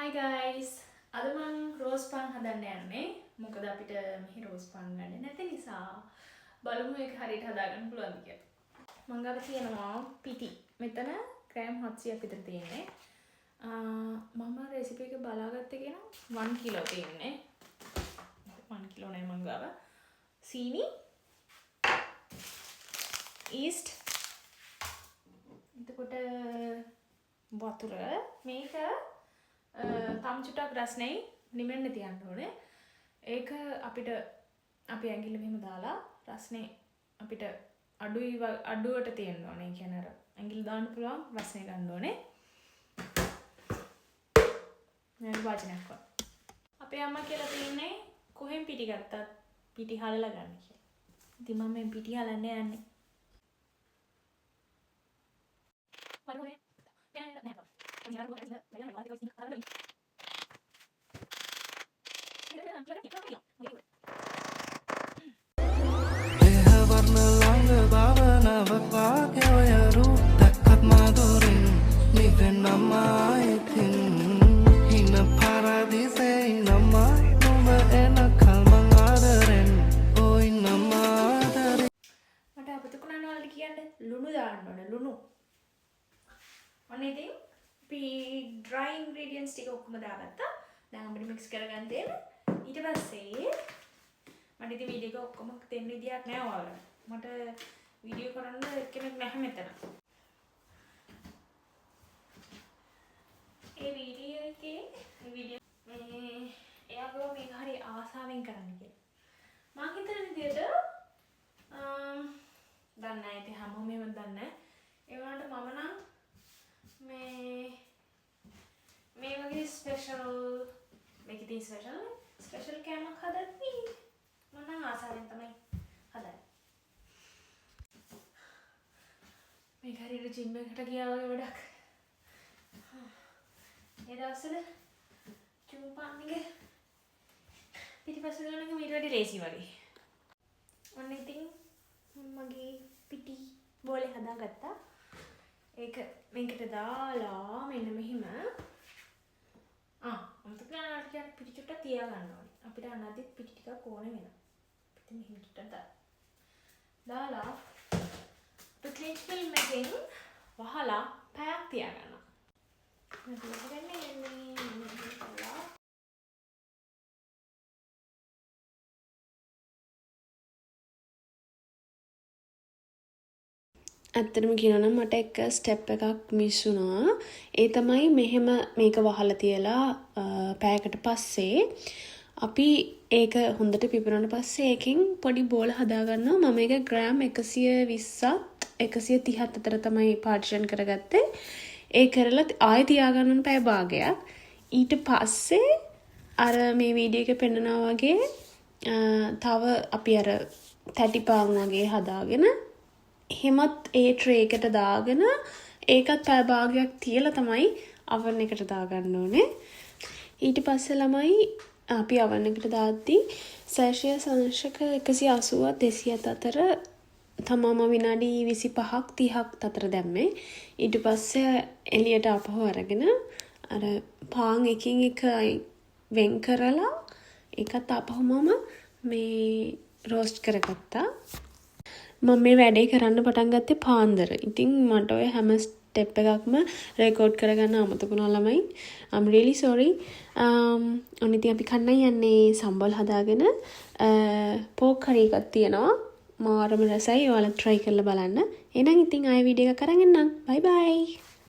Hi guys. අද මම rose පාන් හදන්න යන්නේ. මොකද අපිට මෙහි රෝස් පාන් ගන්න නැති නිසා බලමු ඒක හරියට හදාගන්න පුළුවන්ද කියලා. මම ගාව තියෙනවා පිටි. මෙතන ග්‍රෑම් 700ක් විතර තියෙන්නේ. මම රෙසිපි එක බලාගත්තේ කියන 1 කිලෝ තියෙන්නේ. 1 කිලෝ නේ මම ගාව. සීනි, ඊස්ට්, එතකොට වතුර මේක තම් චුට්ටක් රස්නේ නිමෙන්න තියන්න ඕනේ. ඒක අපිට අපි ඇඟිල්ල මෙහෙම දාලා රස්නේ අපිට අඩුවට තියෙන්න ඕනේ. ඒ කියන්නේ අර ඇඟිල්ල දාන්න පුළුවන් රස්නේ ගන්න ඕනේ. මම වාචනයක් කරා. අපේ අම්මා කියලා තියෙන්නේ කොහෙන් පිටි ගත්තත් පිටි හලලා ගන්න කියලා. ඉතින් මම මේ පිටි හලන්න යන්නේ. බලන්න. ලුණු දාන්න ඕනේ ලුණු. ඔන්න ඉතින් අපි dry ingredients ටික ඔක්කොම දාගත්තා. දැන් අපිට mix කරගන්න තියෙන. ඊට පස්සේ මට ඉතින් වීඩියෝ එක ඔක්කොම දෙන්න විදියක් නෑ ඔයාලට. මට වීඩියෝ කරන්න කෙනෙක් නැහැ මෙතන. ඒ වීඩියෝ එයාගෝ මේක හරි ආසාවෙන් කරන්න කියලා. මම හිතන විදියට දන්නේ නැහැ ඉතින් හැමෝම එහෙම දන්නේ නැහැ. ඒ වුණාට මම නම් මේ වගේ ස්පෙෂල් කෑමක් හදද්දී මම නම් ආසාවෙන් තමයි හදන්නේ. මේක හරියට ජිම් එකකට ගියා වගේ වැඩක්. ඒ දවස්වල චුම්පාන් එක පිටිපස්ස ගන්න එක මීට වඩා ලේසි වගේ. ඔන්න ඉතින් මගේ පිටි බෝලේ හදාගත්තා. ඒක මේකට දාලා මෙන්න මෙහිම අමතක කරලා කියන්නේ පිටි චුට්ටක් තියා ගන්න ඕනේ. අපිට අනදිත් පිටි ටිකක් ඕන වෙනවා. පිටි මෙහෙම චුට්ටක් දාලා ක්ලින් ෆිල්ම් එකෙන් වහලා පැයක් තියා ගන්නවා. ඇත්තටම කියනවා නම් මට එක ස්ටෙප් එකක් මිස් වුණා. ඒ තමයි මෙහෙම මේක වහලා තියලා පැයකට පස්සේ අපි ඒක හොඳට පිපුරුණාට පස්සේ ඒකෙන් පොඩි බෝල හදා ගන්නවා. මම ඒක ග්‍රෑම් 120ත් 130ත් අතර තමයි පාර්ටිෂන් කරගත්තේ. ඒ කරලා ආයෙ තියාගන්න ඕන පැය භාගයක්. ඊට පස්සේ අර මේ වීඩියෝ එකේ පෙන්නනවා වගේ තව අපි අර තැටි පාන් වගේ හදාගෙන එහෙමත් ඒ ට්‍රේ එකට දාගෙන ඒකත් පැය භාගයක් තියලා තමයි oven එකට දාගන්න ඕනේ. ඊට පස්සේ ළමයි අපි oven එකට දාද්දී සෙල්සියස් අංශක 180ත් 200ත් අතර තමම විනාඩි 25ක් 30ක් අතර දැම්මේ. ඊට පස්සේ එළියට ආපහු අරගෙන අර පාන් එකින් එක වෙන් කරලා ඒකත් ආපහු මම මේ රෝස්ට් කරගත්තා. මම මේ වැඩේ කරන්න පටන් ගත්තේ පාන්දර. ඉතින් මට ඔය හැම ස්ටෙප් එකක්ම රෙකෝඩ් කරගන්න අමතකුණා ළමයි. I'm really sorry. ඔන්න ඉතින් අපි කන්නයි යන්නේ සම්බල් හදාගෙන පෝක් කරි එකක් තියෙනවා. මාරම රසයි. ඔයාලා try කරලා බලන්න. එහෙනම් ඉතින් ආයෙ වීඩියෝ එකක් අරන් එන්නම්. bye bye.